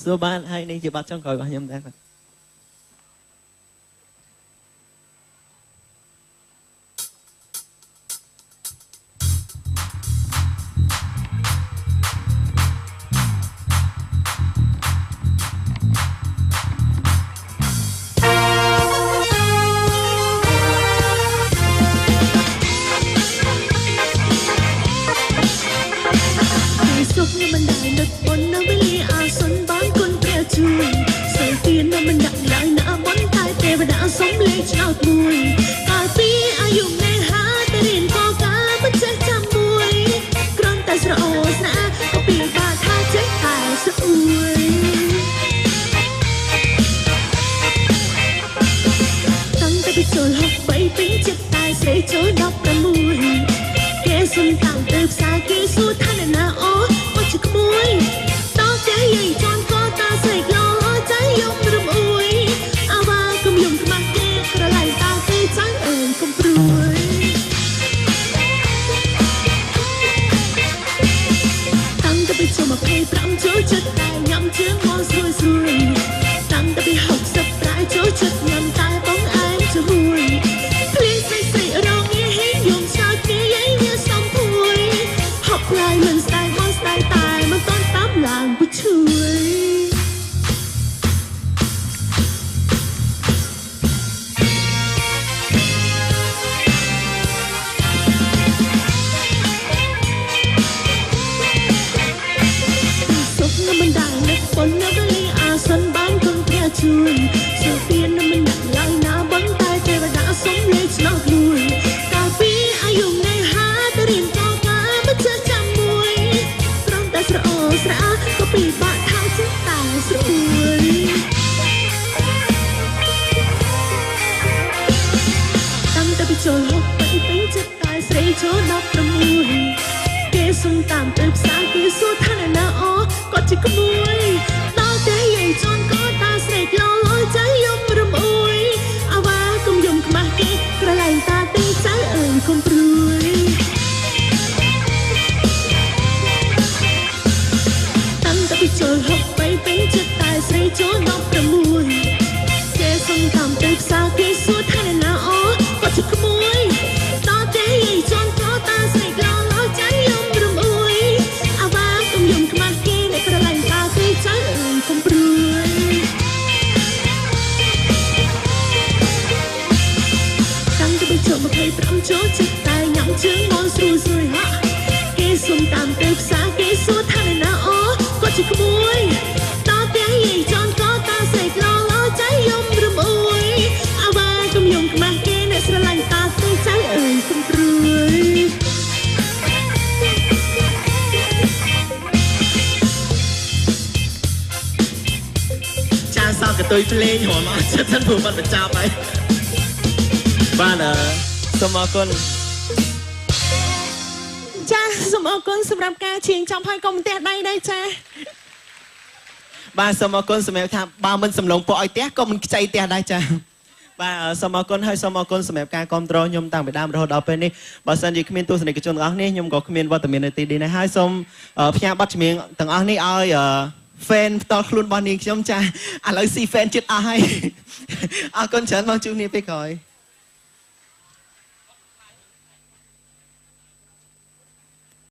សួរបានហើយនេះជាបាត់ចុងក្រោយរបស់ខ្ញុំដែរបាទសុខមិនដែលនឹកប៉ុននៅវេលាអាសុនបានគុណព្រះជួយសូមទាននៅមិនដាក់ឡើយណាប៉ុនតែទេវតាសុំលេខឆ្នោតមួយកាលពីអាយុនេះហាតែរៀនកការមិនចេះចាំមួយគ្រាន់តែស្រអូស្នាក៏ពីបាថាចេះតែស្អួយតាំងតែពីចូល6ពេញចិត្តតែស្រីចូល16គេសុំតាំងទៅផ្សារគេសួរថាអ្នកណាអូជាក្មួយតោះចេះយាយចាន់ក៏តាស្រីក្លោใจយំរំអួយអាវ៉ាកុំយំខ្មាស់ទេក្រឡៃតាទេចៅអើយកុំព្រួយតាំងតែពីចូល25ចូលចិត្តតែញ៉ាំជើងមកស្រួយស្រួយតាំងតែពី60ប្រែចូលចិត្តញ៉ាំតែបងអែមជាមួយភ្លៀងស្រីស្រីរងងាយហេយំសាច់គេយាយវាសំភួយហប់ខ្លាយមិនស្ដាយមកស្ដាយតែមិនតន់តាមឡើងពុជួយប៉ុននៅវេលាអាសុនបានគុណព្រះជួយសូមទាននៅមិនដាក់ឡើយណាប៉ុន្តែទេវតាសុំលេខឆ្នោតមួយកាលពីអាយុនេះហាទៅរៀនកការមិនចេះចាំមួយត្រង់តែស្រអូស្រាក៏ពីបាក់ថាចេះតែស្រួយតាំងតែពីចូល6ពេញចិត្តតែស្រីចូល16គេសុំតាមទៅផ្សារគេសួរថាអ្នកណាអូគាត់ជាក្មួយដល់តែយាយចន់ក៏តាស្រីក្លោใจយំរំអួយអាវ៉ាកុំយំខ្មាស់គេក្រឡែងតាទេចៅអើយកុំព្រួយតាំងតែពីចូល6ពេញចិត្តតែស្រីចូល16គេសុំតាមទៅផ្សារគេសួរថាអ្នកណាអូគាត់ជាក្មួយដល់តែយាយចន់ក៏តាស្រីក្លោใจយំរំអួយអាវ៉ាកុំយំខ្មាស់គេក្រឡែងតាទេចៅអើយកុំព្រួយតាំងតែពីចូល25ចូលចិត្តតែញ៉ាំជើងមកស្រួយស្រួយហ่ะគេសុំតាមទៅផ្សារគេសួរថាអ្នកណាអូគាត់ជាក្មួយដល់តែយាយចន់ក៏តាស្រីក្លោใจយំរំអួយអាវ៉ាកុំយំខ្មាស់គេអ្នកស្រឡាញ់តាទេចៅអើយកុំព្រួយចាសោកកតុយភ្លេងរមអត់ចិត្តព្រោះបាត់បញ្ចប់ហើយបាទសូមអរគុណចាសូមអរគុណសម្រាប់ការឈៀងចំហើយកុំផ្ទះដៃដែរចាបាទសូមអរគុណសម្រាប់ថាបើមិនសំឡងពួកឲ្យផ្ទះក៏មិនខ្ចីផ្ទះដែរចាបាទសូមអរគុណហើយសូមអរគុណសម្រាប់ការគ្រប់គ្រងខ្ញុំតាំងពីដើមរហូតដល់ពេលនេះបើសិនជាគ្មានទស្សនិកជនទាំងអស់នេះខ្ញុំក៏គ្មានវត្តមាននៅទីនេះដែរហើយសូមផ្ញើប័ណ្ណចម្រៀងទាំងអស់នេះឲ្យfan ផ្ទាល់ខ្លួនរបស់នាងខ្ញុំចាឥឡូវស៊ី fan ចិត្តអស់ហើយអរគុណច្រើនមកជួបគ្នាពេលក្រោយ